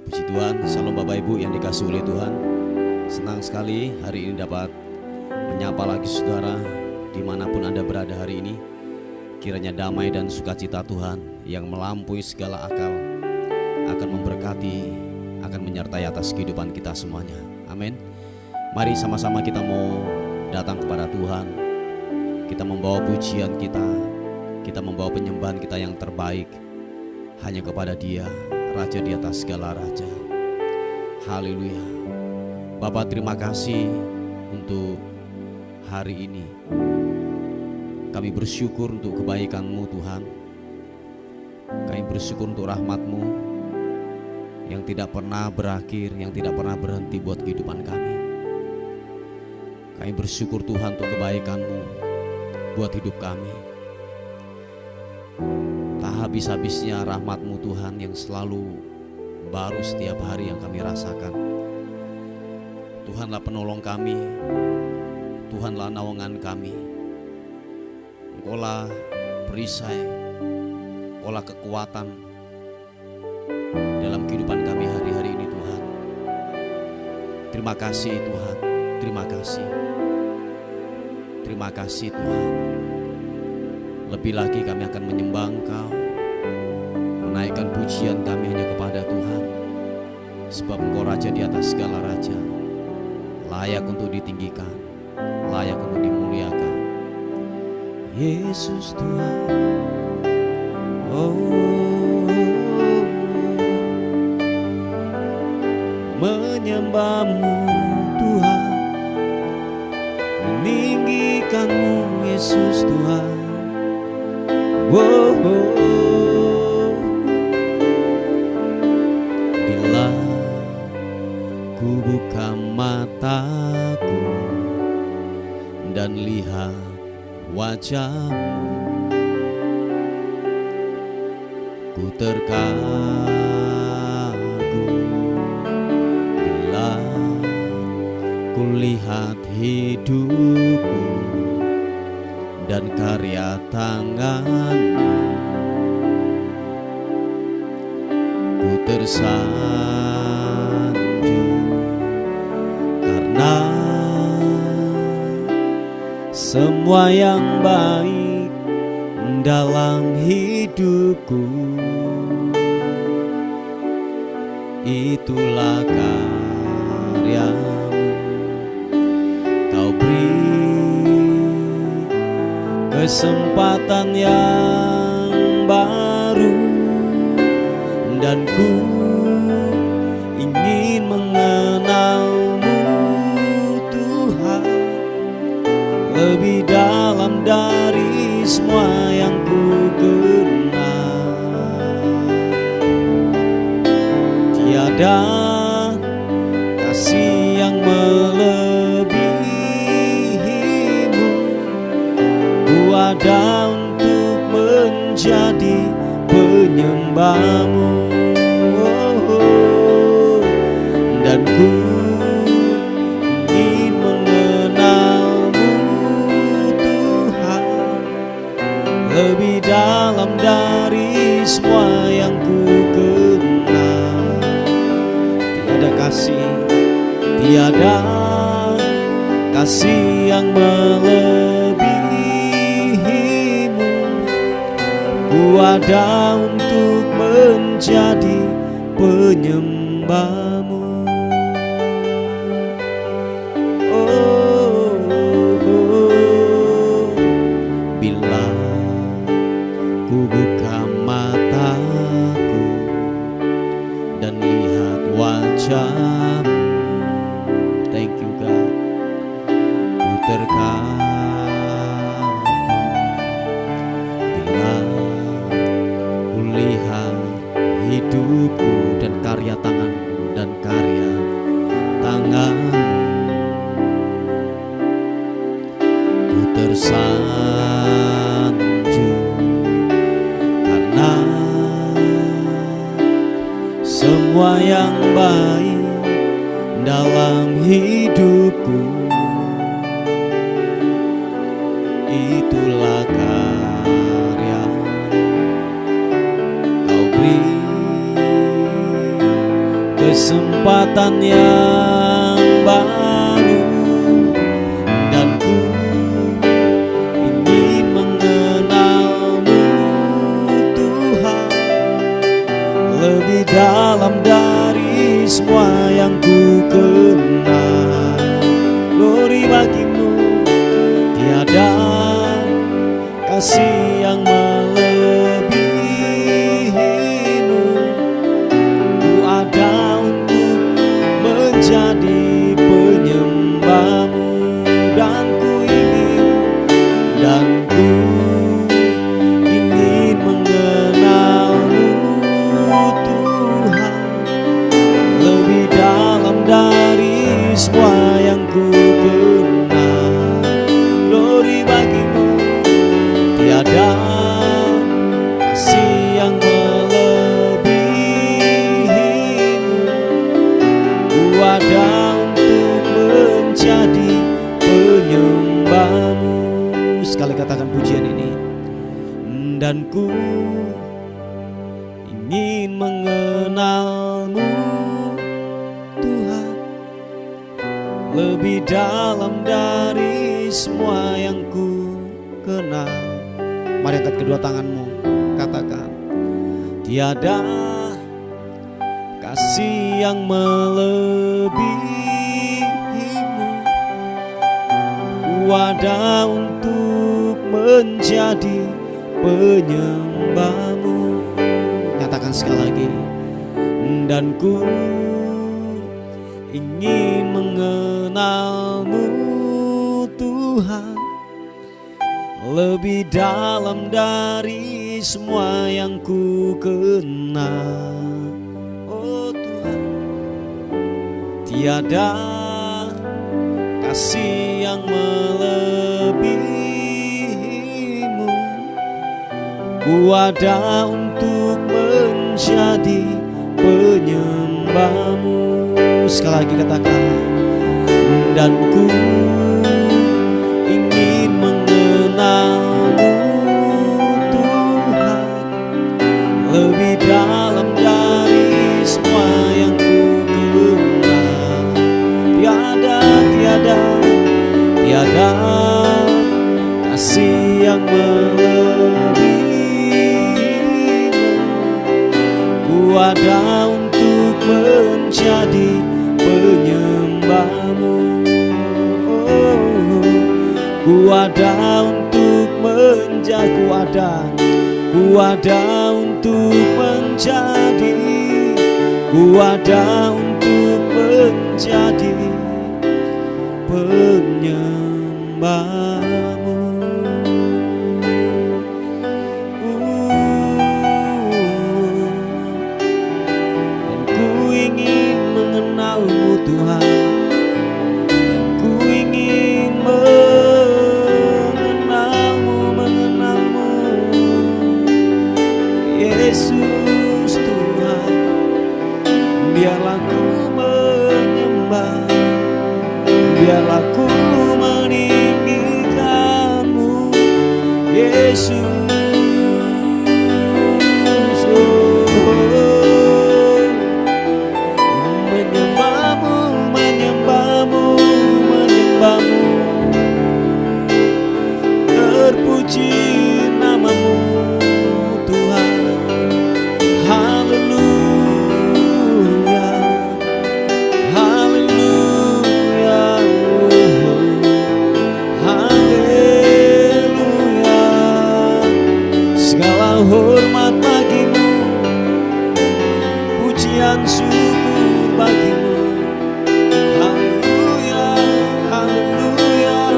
Puji Tuhan, salam Bapak Ibu yang dikasihi oleh Tuhan. Senang sekali hari ini dapat menyapa lagi saudara dimanapun Anda berada hari ini. Kiranya damai dan sukacita Tuhan yang melampaui segala akal akan memberkati, akan menyertai atas kehidupan kita semuanya. Amin. Mari sama-sama kita mau datang kepada Tuhan. Kita membawa pujian kita membawa penyembahan kita yang terbaik hanya kepada Dia, Raja di atas segala raja. Haleluya. Bapa, terima kasih untuk hari ini. Kami bersyukur untuk kebaikan-Mu Tuhan. Kami bersyukur untuk rahmat-Mu yang tidak pernah berakhir, yang tidak pernah berhenti buat kehidupan kami. Kami bersyukur Tuhan untuk kebaikan-Mu buat hidup kami. Tak habis-habisnya rahmat-Mu Tuhan yang selalu baru setiap hari yang kami rasakan. Tuhanlah penolong kami, Tuhanlah naungan kami. Engkaulah perisai, Engkaulah kekuatan dalam kehidupan kami hari-hari ini Tuhan. Terima kasih Tuhan, terima kasih. Terima kasih Tuhan. Lebih lagi kami akan menyembah Engkau, menaikkan pujian kami hanya kepada Tuhan. Sebab Engkau Raja di atas segala raja, layak untuk ditinggikan, layak untuk dimuliakan. Yesus Tuhan, menyembah-Mu Tuhan, meninggikan-Mu Yesus Tuhan. Bila ku buka mataku dan lihat wajah-Mu, ku terkagum. Bila ku lihat hidupku dan karya tangan-Mu, ku tersanjung karena semua yang baik dalam hidupku itulah karya-Mu. Kau beri kesempatan yang baru dan ku ingin mengenal-Mu Tuhan lebih dalam dari semua yang ku kenal. Tiada kasih yang melebihi-Mu. Ku ada untuk menjadi penyembah-Mu, dan ku ingin mengenal-Mu Tuhan lebih dalam dari semua yang ku kenal. Tiada kasih yang melebihi-Mu. Ku ada untuk menjadi penyembah-Mu. Bila ku buka mataku dan lihat wajah-Mu, thank you God, ku terkagum. Bila ku lihat hidupku dan karya tangan-Mu, ku tersanjung karena semua yang baik dalam hidupku itulah karya Kau beri kesempatan yang baru, dan ku ingin mengenalmu Tuhan lebih dalam dari semua yang ku kenal. Glory bagimu, tiada kasih yang melebihimu. Ku ada untuk menjadi penyembahmu, dan ku ingin mengenalmu Tuhan lebih dalam dari semua yang ku kenal. Glory bagimu, tiada kasih yang melebihimu. Ku ada untuk menjadi penyembahmu. Sekali katakan pujian ini. Dan ku ingin mengenalmu Tuhan lebih dalam dari semua yang ku kenal. Mari angkat kedua tanganmu, katakan, tiada kasih yang melebihimu. Ku ada untuk menjadi penyembahmu. Nyatakan sekali lagi. Dan ku ingin mengenalmu Tuhan lebih dalam dari semua yang ku kenal. Oh Tuhan, tiada kasih yang melebihimu. Ku ada untuk menjadi penyembahmu. Sekali lagi katakan. Dan ku ingin mengenalmu Tuhan lebih dalam dari semua yang ku kenal. Tiada kasih yang melebihimu. Ku ada untuk menjadi penyembahmu. Ku ada untuk menjadi, ku ada untuk menjadi, ku ada untuk menjadi penyembahmu. Dan ku ingin mengenalmu Tuhan, ku ingin mengenalmu Yesus Tuhan. Biarlah ku menyembah, biarlah ku meninggikanmu Yesus. Terpuji namamu Tuhan. Haleluya, haleluya, haleluya. Segala hormat bagimu, pujian syukur bagimu. Haleluya, haleluya.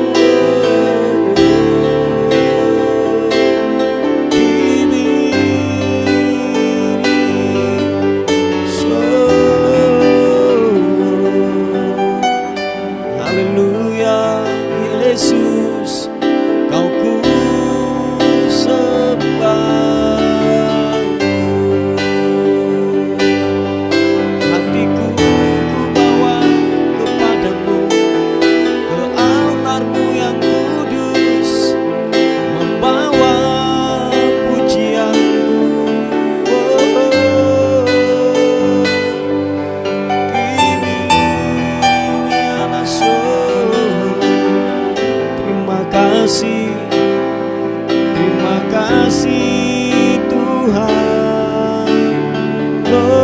Yesus, kau ku sembah. Hatiku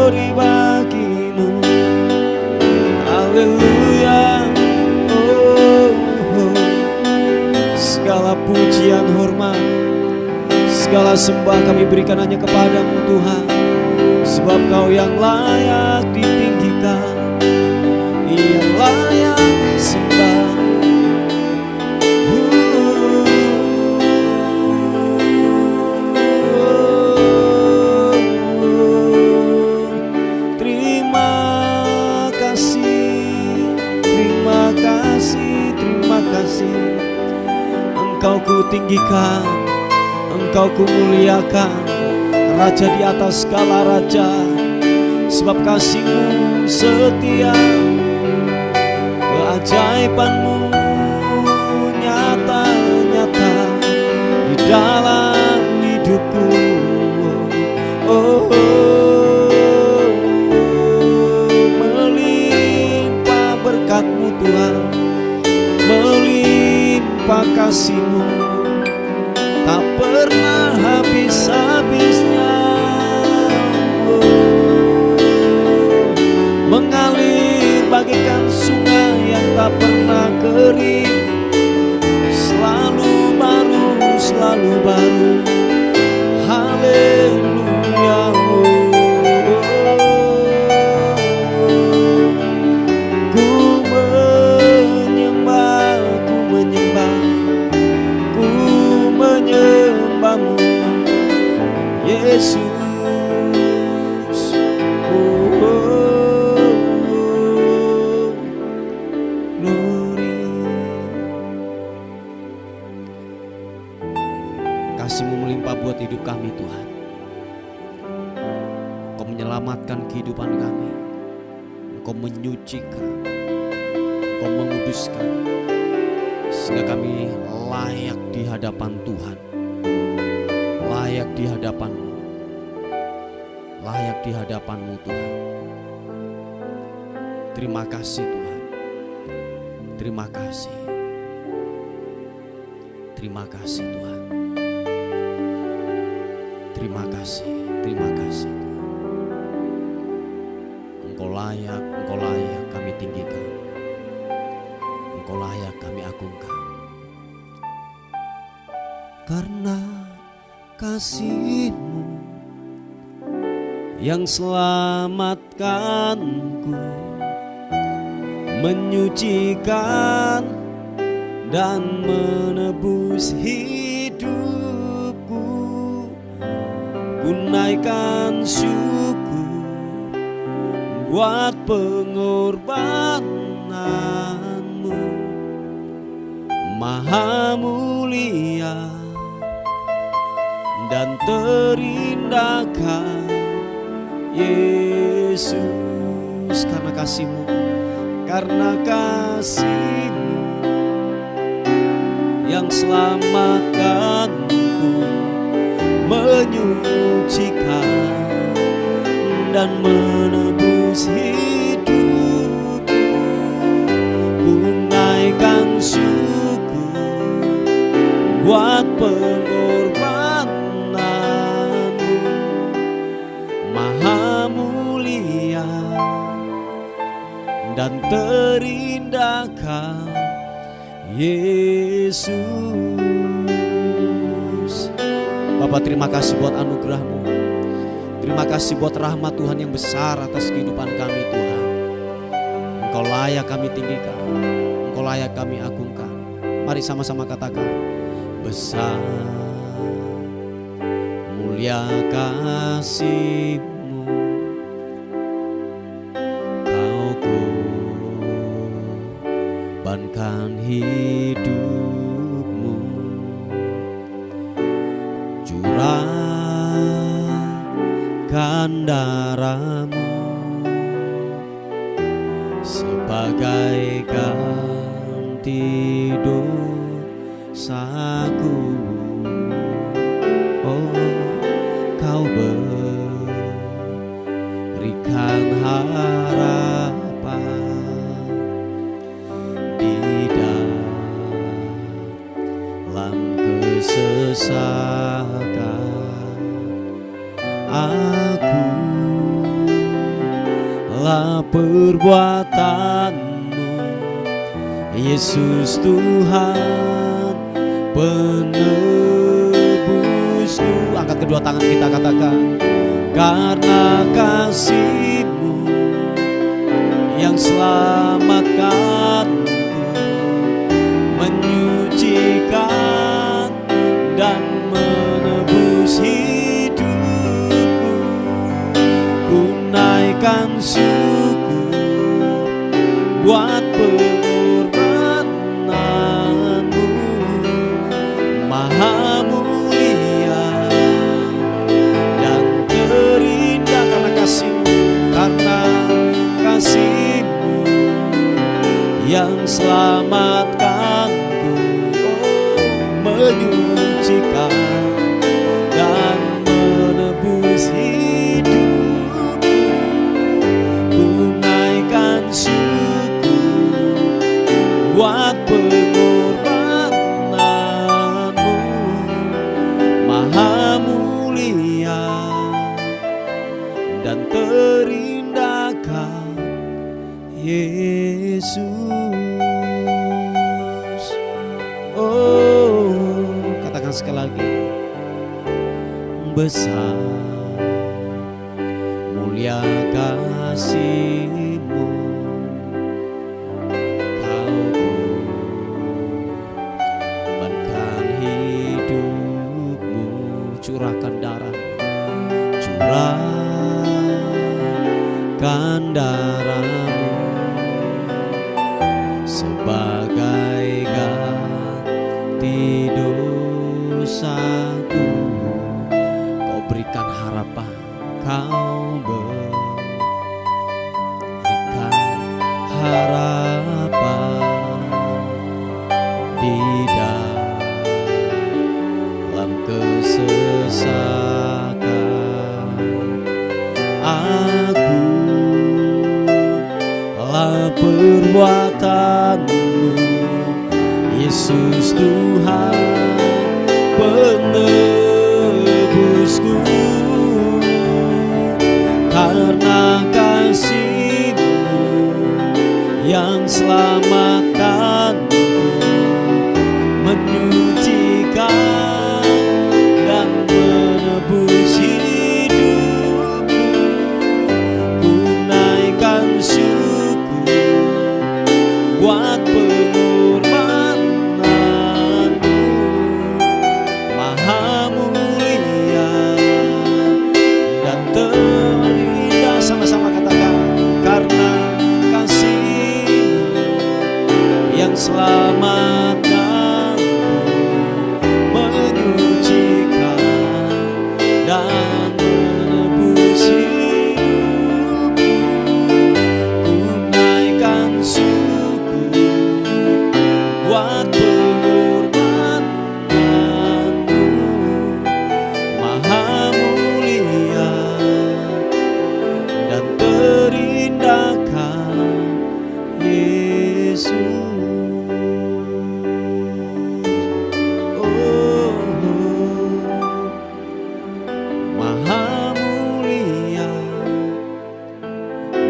beri bagimu. Haleluya. Segala pujian, hormat, segala sembah kami berikan hanya kepadamu Tuhan. Sebab Kau yang layak ditinggikan, yang layak disembah. Terima kasih, terima kasih, terima kasih. Engkau ku tinggikan, Engkau ku muliakan, Raja di atas segala raja. Sebab kasih-Mu setia, keajaiban-Mu nyata-nyata di dalam hidupku. Melimpah berkat-Mu Tuhan, melimpah kasih-Mu, tak pernah habis-habisnya. Mengalir bagaikan sungai yang tak pernah kering, selalu baru, selalu baru. Haleluya. Ku menyembah, ku menyembah, ku menyembah-Mu Yesus. Kasih-Mu melimpah buat hidup kami Tuhan. Engkau menyelamatkan kehidupan kami, Engkau menyucikan, Engkau menguduskan, sehingga kami layak di hadapan Tuhan, layak di hadapan-Mu, layak di hadapan-Mu Tuhan. Terima kasih Tuhan, terima kasih, terima kasih Tuhan. Terima kasih, terima kasih. Engkau layak kami tinggikan, Engkau layak kami agungkan. Karena kasih-Mu yang selamatkanku, menyucikan dan menebus hidupku. Ku naikkan syukur buat pengorbanan-Mu, Maha mulia dan terindahkan Yesus. Karena kasih-Mu, karena kasih-Mu yang selamatkanku, menyucikan dan menebus hidupku. Ku naikkan syukur buat pengorbanan-Mu, Maha mulia dan terindahkan Yesus. Bapak, terima kasih buat anugerah-Mu, terima kasih buat rahmat Tuhan yang besar atas kehidupan kami Tuhan. Engkau layak kami tinggikan, Engkau layak kami agungkan. Mari sama-sama katakan, besar mulia kasih-Mu, Kau korbankan hidupmu, curahkan darahmu sebagai ganti dosaku. Oh, Kau berikan harapan di dalam kesesakan aku. segala perbuatanmu, Yesus Tuhan penebusku. Angkat kedua tangan kita, katakan, karena kasih-Mu yang selamatkanku, menyucikan dan menebus hidupku. Ku naikkan syukur buat pengorbanan-Mu, Maha mulia dan terindah. Karena kasih-Mu, karena kasih-Mu yang selamatkanku, menyucikan dan menebus hidupku. Ku naikkan syukur buat pengorbanan-Mu, Maha mulia dan terindahkan Yesus. Oh, katakan sekali lagi, besar mulia kasih-Mu, Kau korbankan hidupmu, curahkan darah-Mu sebagai ganti dosaku. Kau berikan harapan, Kau berikan harapan di dalam kesesakan. Aku lah perbuatan-Mu, Yesus Tuhan penebusku. Karena kasih-Mu yang selamatkanku, menyucikan dan menebus hidupku. Ku naikkan syukur buat pengorbanan-Mu, Maha mulia dan terindah. Sama-sama katakan, karena kasih-Mu yang selamatkanku, menyucikan dan menebus hidupku. Ku naikkan syukur buat pengorbanan-Mu, Maha mulia dan terindahkan Yesus. Oh, Maha mulia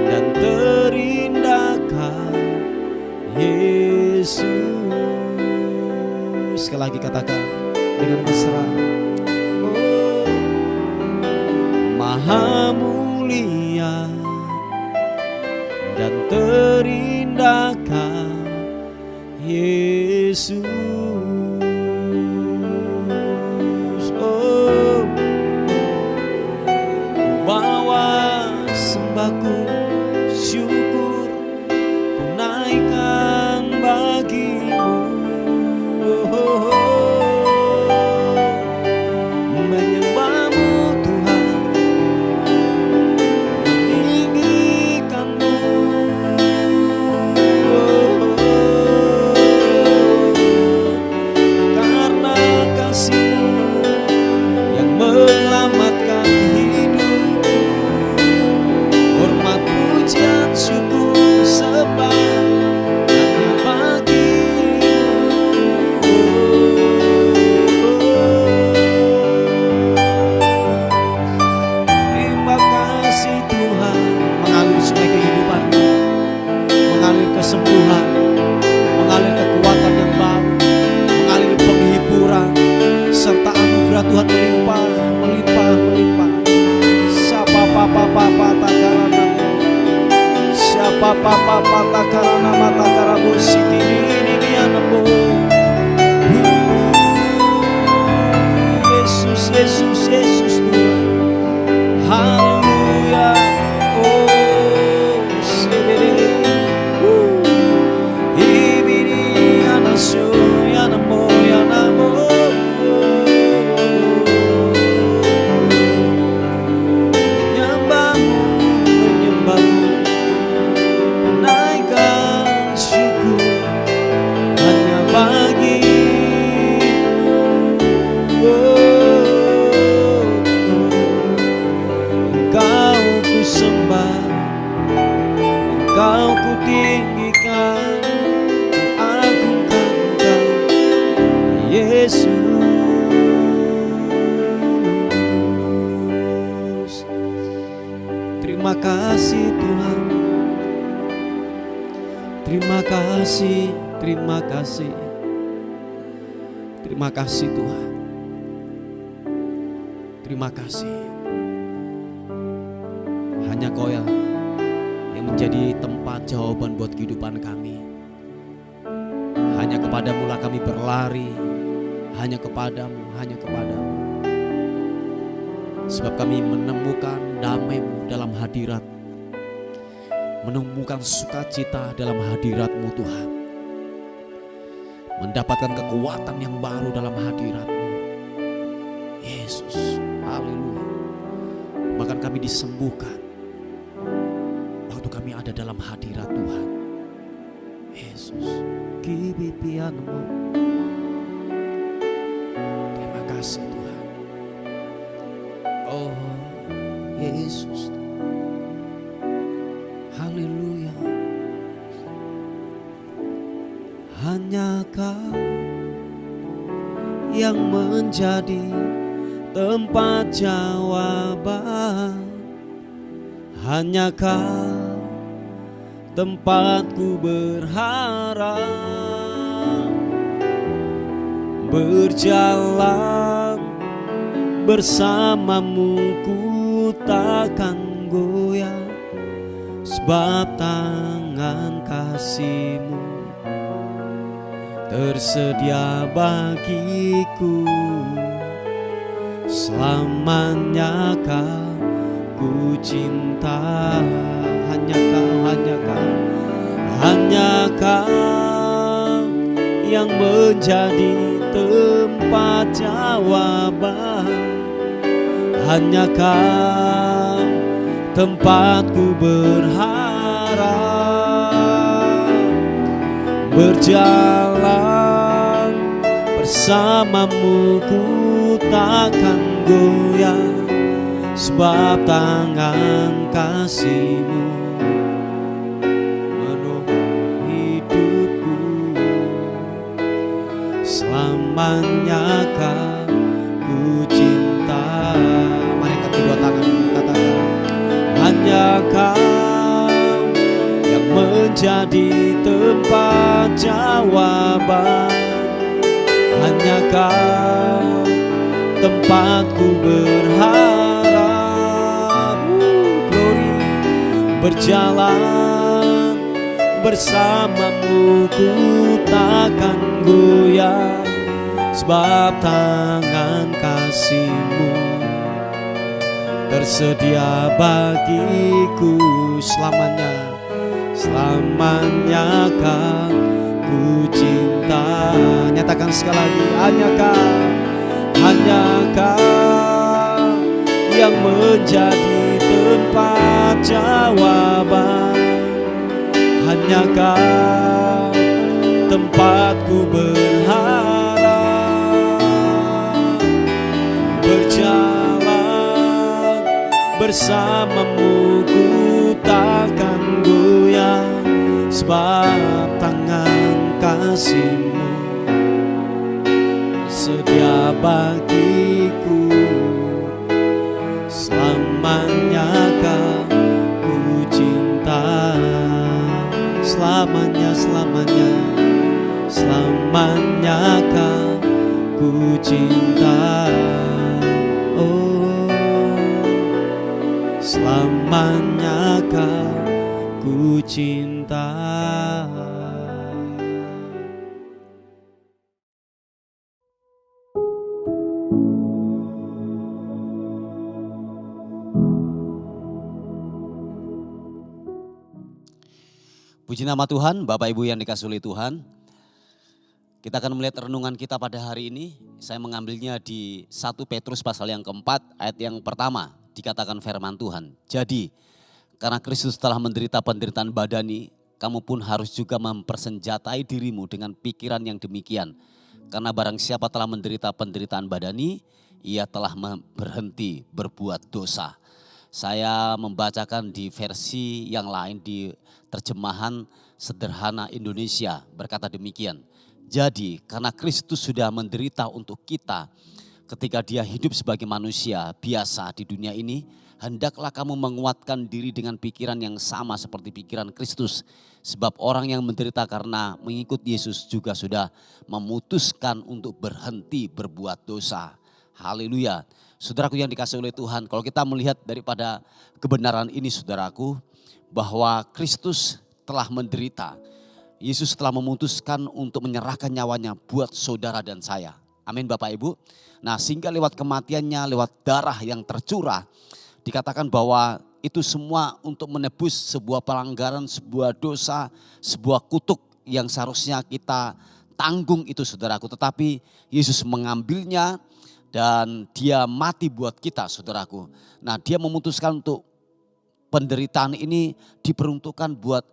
dan terindahkan Yesus. Sekali lagi katakan dengan mesra, oh, Maha mulia dan terindahkan Yesus. Oh, bawa sembahku syukur, ku naikkan bagi-Mu. Oh, menyembah-Mu Tuhan, meninggikan-Mu. Karena kasih-Mu yang menyelamatkan hidupku, hormat pujian syukur papa pata karana mata karabu siti ini anamo. Yesus, Yesus, Yesus Tuhan. Haleluya. Oh, sebere. Ibiri anasyo yanamo yanamo. Menyembahmu, menyembahmu. Naikkan syukur hanya bagimu. Engkau ku sembah, Engkau ku tinggikan, ku agungkan Engkau, Yesus. Terima kasih Tuhan. Terima kasih, terima kasih. Terima kasih Tuhan. Terima kasih. Hanya Kau yang menjadi tempat jawaban buat kehidupan kami. Hanya kepadamu lah kami berlari. Hanya kepadamu, hanya kepadamu. Sebab kami menemukan damai-Mu dalam hadirat. Menemukan sukacita dalam hadirat-Mu Tuhan. Mendapatkan kekuatan yang baru dalam hadirat-Mu. Yesus, haleluya. Bahkan kami disembuhkan waktu kami ada dalam hadirat Tuhan. Yesus, kibipianmu. Terima kasih Tuhan. Oh, Yesus. Haleluya. Hanya Kau yang menjadi tempat jawaban. Hanya Kau tempatku berharap. Berjalan bersamamu ku takkan goyah. Sebab tangan kasih-Mu tersedia bagiku. Selamanya Kau ku cinta. Hanya Kau, hanya Kau, hanya Kau yang menjadi tempat jawaban. Hanya Kau tempatku berharap. Berjalan bersamamu ku takkan goyah. Sebab tangan kasih-Mu menolong hidupku. Selamanya Kau ku cinta. Mari angkat kedua tanganmu, katakan. Hanya Kau yang menjadi tempat jawaban. Hanya Kau tempatku berharap. Glory. Berjalan bersamamu ku takkan goyah. Sebab tangan kasih-Mu tersedia bagiku. Selamanya, selamanya Kau ku cinta. Nyatakan sekali lagi. Hanya Kau, hanya Kau yang menjadi tempat jawaban. Hanya Kau tempatku berharap. Berjalan bersamamu ku takkan goyah. Sebab tangan kasih-Mu sedia bagiku. Selamanya Kau ku cinta. Selamanya, selamanya, selamanya Kau ku cinta. Oh, selamanya Kau ku cinta. Puji nama Tuhan, Bapak Ibu yang dikasihi oleh Tuhan. Kita akan melihat renungan kita pada hari ini. Saya mengambilnya di 1 Petrus pasal yang keempat, ayat yang pertama. Dikatakan firman Tuhan. Jadi, karena Kristus telah menderita penderitaan badani, kamu pun harus juga mempersenjatai dirimu dengan pikiran yang demikian. Karena barang siapa telah menderita penderitaan badani, ia telah berhenti berbuat dosa. Saya membacakan di versi yang lain, di terjemahan sederhana Indonesia, berkata demikian. Jadi karena Kristus sudah menderita untuk kita ketika dia hidup sebagai manusia biasa di dunia ini, hendaklah kamu menguatkan diri dengan pikiran yang sama seperti pikiran Kristus. Sebab orang yang menderita karena mengikut Yesus juga sudah memutuskan untuk berhenti berbuat dosa. Haleluya. Saudaraku yang dikasihi oleh Tuhan, kalau kita melihat daripada kebenaran ini saudaraku, bahwa Kristus telah menderita. Yesus telah memutuskan untuk menyerahkan nyawanya buat saudara dan saya. Amin Bapak Ibu. Nah sehingga lewat kematiannya, lewat darah yang tercurah, dikatakan bahwa itu semua untuk menebus sebuah pelanggaran, sebuah dosa, sebuah kutuk yang seharusnya kita tanggung itu saudaraku. Tetapi Yesus mengambilnya dan dia mati buat kita saudaraku. Nah dia memutuskan untuk penderitaan ini diperuntukkan buat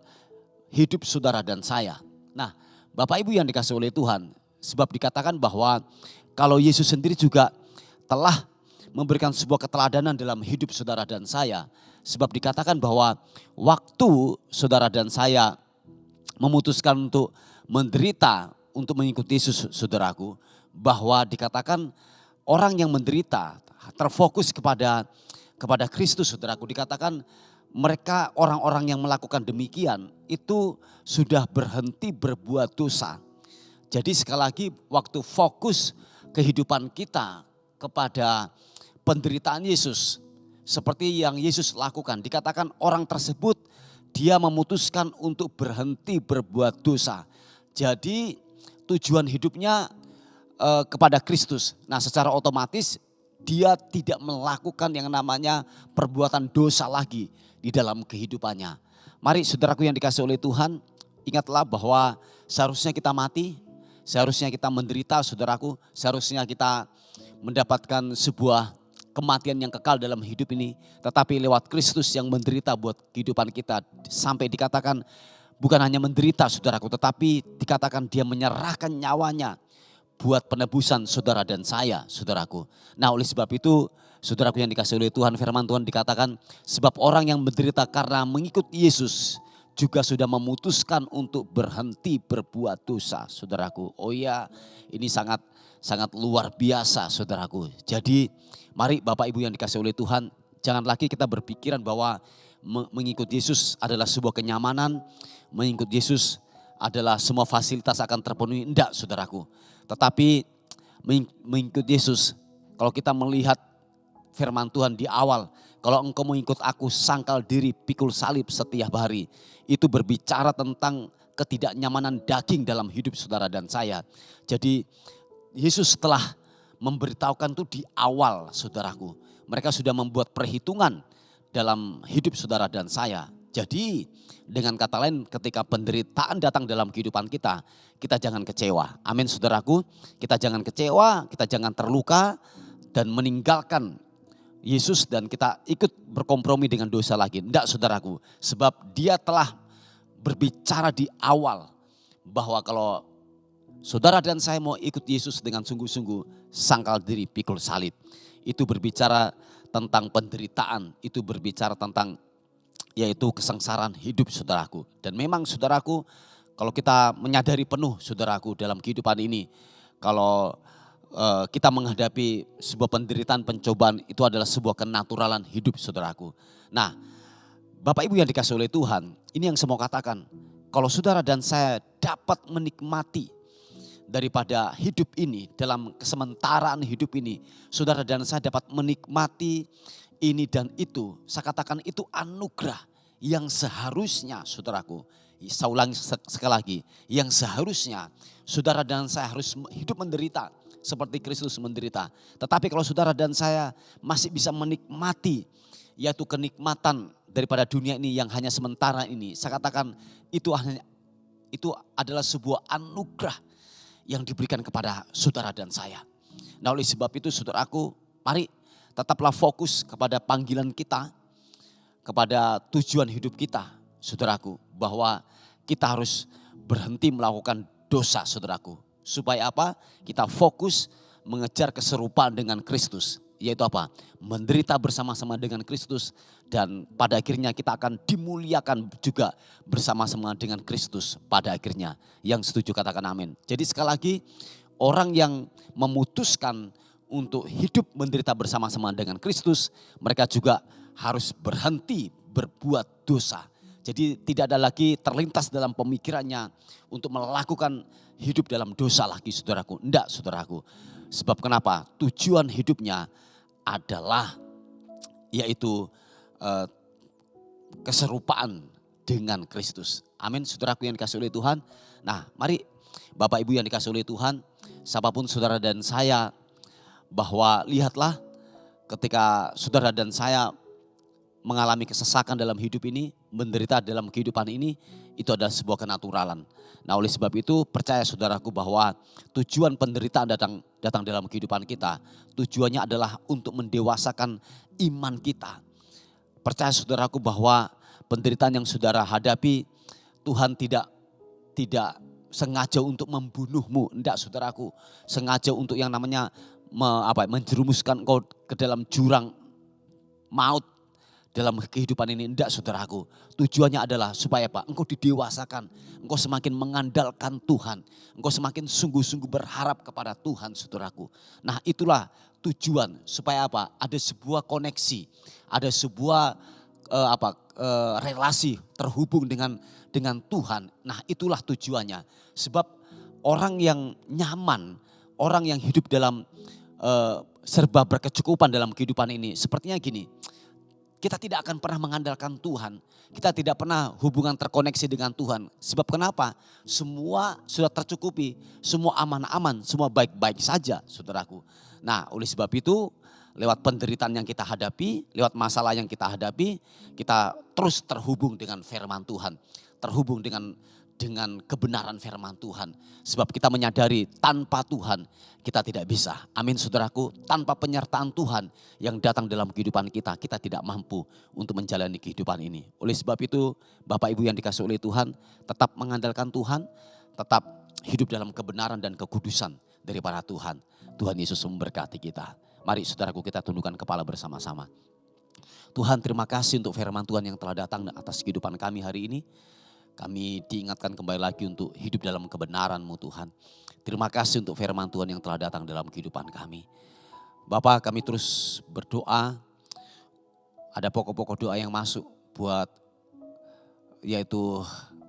hidup saudara dan saya. Nah Bapak Ibu yang dikasihi oleh Tuhan, sebab dikatakan bahwa kalau Yesus sendiri juga telah memberikan sebuah keteladanan dalam hidup saudara dan saya. Sebab dikatakan bahwa waktu saudara dan saya memutuskan untuk menderita, untuk mengikuti Yesus saudaraku, bahwa dikatakan orang yang menderita terfokus kepada Kristus saudaraku. Dikatakan mereka orang-orang yang melakukan demikian itu sudah berhenti berbuat dosa. Jadi sekali lagi waktu fokus kehidupan kita kepada penderitaan Yesus seperti yang Yesus lakukan. Dikatakan orang tersebut dia memutuskan untuk berhenti berbuat dosa. Jadi tujuan hidupnya kepada Kristus. Nah secara otomatis dia tidak melakukan yang namanya perbuatan dosa lagi di dalam kehidupannya. Mari saudaraku yang dikasihi oleh Tuhan, ingatlah bahwa seharusnya kita mati, seharusnya kita menderita saudaraku, seharusnya kita mendapatkan sebuah kematian yang kekal dalam hidup ini. Tetapi lewat Kristus yang menderita buat kehidupan kita, sampai dikatakan bukan hanya menderita saudaraku, tetapi dikatakan dia menyerahkan nyawanya buat penebusan saudara dan saya saudaraku. Nah oleh sebab itu saudaraku yang dikasihi oleh Tuhan, firman Tuhan dikatakan sebab orang yang menderita karena mengikut Yesus juga sudah memutuskan untuk berhenti berbuat dosa saudaraku. Oh ya ini sangat luar biasa saudaraku. Jadi mari Bapak Ibu yang dikasihi oleh Tuhan, jangan lagi kita berpikiran bahwa mengikut Yesus adalah sebuah kenyamanan, mengikut Yesus adalah semua fasilitas akan terpenuhi. Enggak saudaraku. Tetapi mengikut Yesus, kalau kita melihat firman Tuhan di awal, kalau engkau mengikut aku sangkal diri pikul salib setiap hari. Itu berbicara tentang ketidaknyamanan daging dalam hidup saudara dan saya. Jadi Yesus telah memberitahukan itu di awal saudaraku. Mereka sudah membuat perhitungan dalam hidup saudara dan saya. Jadi dengan kata lain ketika penderitaan datang dalam kehidupan kita, kita jangan kecewa. Amin saudaraku, kita jangan kecewa, kita jangan terluka dan meninggalkan Yesus dan kita ikut berkompromi dengan dosa lagi. Enggak saudaraku, sebab dia telah berbicara di awal bahwa kalau saudara dan saya mau ikut Yesus dengan sungguh-sungguh, sangkal diri pikul salib. Itu berbicara tentang penderitaan, itu berbicara tentang yaitu kesengsaraan hidup saudaraku. Dan memang saudaraku, kalau kita menyadari penuh saudaraku dalam kehidupan ini, kalau kita menghadapi sebuah penderitaan, pencobaan, itu adalah sebuah kenaturalan hidup saudaraku. Nah Bapak Ibu yang dikasihi oleh Tuhan, ini yang saya mau katakan, kalau saudara dan saya dapat menikmati daripada hidup ini, dalam kesementaraan hidup ini, saudara dan saya dapat menikmati ini dan itu, saya katakan itu anugerah yang seharusnya saudaraku, saya ulangi sekali lagi, yang seharusnya saudara dan saya harus hidup menderita seperti Kristus menderita. Tetapi kalau saudara dan saya masih bisa menikmati yaitu kenikmatan daripada dunia ini yang hanya sementara ini, saya katakan itu adalah sebuah anugerah yang diberikan kepada saudara dan saya. Nah oleh sebab itu saudaraku, mari tetaplah fokus kepada panggilan kita, kepada tujuan hidup kita, saudaraku, bahwa kita harus berhenti melakukan dosa, saudaraku. Supaya apa? Kita fokus mengejar keserupaan dengan Kristus. Yaitu apa? Menderita bersama-sama dengan Kristus dan pada akhirnya kita akan dimuliakan juga bersama-sama dengan Kristus pada akhirnya. Yang setuju katakan amin. Jadi sekali lagi, orang yang memutuskan untuk hidup menderita bersama-sama dengan Kristus, mereka juga harus berhenti berbuat dosa. Jadi tidak ada lagi terlintas dalam pemikirannya untuk melakukan hidup dalam dosa lagi, saudaraku. Enggak, saudaraku. Sebab kenapa? Tujuan hidupnya adalah yaitu keserupaan dengan Kristus. Amin, saudaraku yang dikasihi oleh Tuhan. Nah, mari Bapak Ibu yang dikasihi oleh Tuhan, siapapun saudara dan saya, bahwa lihatlah ketika saudara dan saya mengalami kesesakan dalam hidup ini, menderita dalam kehidupan ini, itu adalah sebuah kenaturalan. Nah oleh sebab itu percaya saudaraku bahwa tujuan penderitaan datang dalam kehidupan kita, tujuannya adalah untuk mendewasakan iman kita. Percaya saudaraku bahwa penderitaan yang saudara hadapi, Tuhan tidak sengaja untuk membunuhmu, enggak saudaraku, sengaja untuk yang namanya menjerumuskan engkau ke dalam jurang maut dalam kehidupan ini, enggak saudaraku. Tujuannya adalah supaya apa? Engkau didewasakan, engkau semakin mengandalkan Tuhan, engkau semakin sungguh-sungguh berharap kepada Tuhan, saudaraku. Nah itulah tujuan, supaya apa? Ada sebuah koneksi, ada sebuah relasi terhubung dengan Tuhan. Nah itulah tujuannya. Sebab orang yang nyaman, orang yang hidup dalam serba berkecukupan dalam kehidupan ini, sepertinya gini, kita tidak akan pernah mengandalkan Tuhan. Kita tidak pernah hubungan terkoneksi dengan Tuhan. Sebab kenapa? Semua sudah tercukupi. Semua aman-aman, semua baik-baik saja, saudaraku. Nah oleh sebab itu lewat penderitaan yang kita hadapi, lewat masalah yang kita hadapi, kita terus terhubung dengan firman Tuhan. Terhubung dengan kebenaran firman Tuhan. Sebab kita menyadari tanpa Tuhan kita tidak bisa. Amin saudaraku. Tanpa penyertaan Tuhan yang datang dalam kehidupan kita, kita tidak mampu untuk menjalani kehidupan ini. Oleh sebab itu Bapak Ibu yang dikasihi oleh Tuhan, tetap mengandalkan Tuhan, tetap hidup dalam kebenaran dan kekudusan daripada Tuhan. Tuhan Yesus memberkati kita. Mari saudaraku kita tundukkan kepala bersama-sama. Tuhan terima kasih untuk firman Tuhan yang telah datang atas kehidupan kami hari ini. Kami diingatkan kembali lagi untuk hidup dalam kebenaran-Mu Tuhan. Terima kasih untuk firman Tuhan yang telah datang dalam kehidupan kami. Bapa kami terus berdoa, ada pokok-pokok doa yang masuk buat yaitu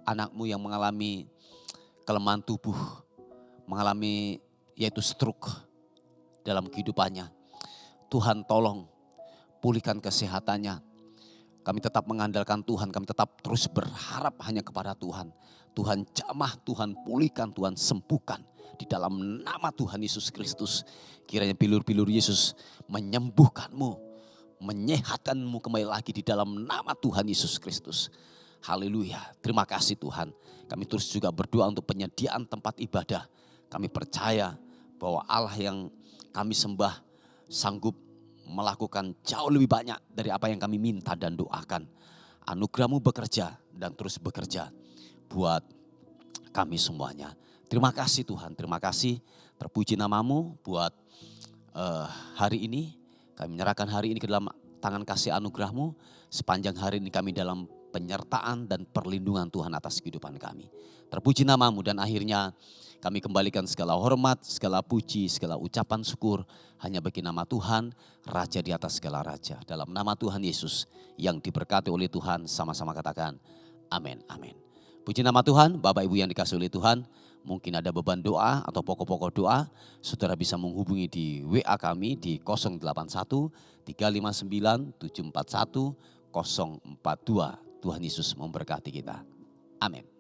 anak-Mu yang mengalami kelemahan tubuh, mengalami yaitu stroke dalam kehidupannya. Tuhan tolong pulihkan kesehatannya. Kami tetap mengandalkan Tuhan, kami tetap terus berharap hanya kepada Tuhan. Tuhan jamah, Tuhan pulihkan, Tuhan sembuhkan. Di dalam nama Tuhan Yesus Kristus. Kiranya bilur-bilur Yesus menyembuhkanmu, menyehatkanmu kembali lagi di dalam nama Tuhan Yesus Kristus. Haleluya, terima kasih Tuhan. Kami terus juga berdoa untuk penyediaan tempat ibadah. Kami percaya bahwa Allah yang kami sembah sanggup melakukan jauh lebih banyak dari apa yang kami minta dan doakan. Anugerah-Mu bekerja dan terus bekerja buat kami semuanya. Terima kasih Tuhan, terima kasih. Terpuji nama-Mu buat hari ini. Kami menyerahkan hari ini ke dalam tangan kasih anugerah-Mu. Sepanjang hari ini kami dalam penyertaan dan perlindungan Tuhan atas kehidupan kami. Terpuji nama-Mu dan akhirnya kami kembalikan segala hormat, segala puji, segala ucapan syukur hanya bagi nama Tuhan, Raja di atas segala raja. Dalam nama Tuhan Yesus yang diberkati oleh Tuhan, sama-sama katakan amin, amin. Puji nama Tuhan, Bapak Ibu yang dikasihi oleh Tuhan. Mungkin ada beban doa atau pokok-pokok doa, saudara bisa menghubungi di WA kami di 081 359 741 042. Tuhan Yesus memberkati kita. Amin.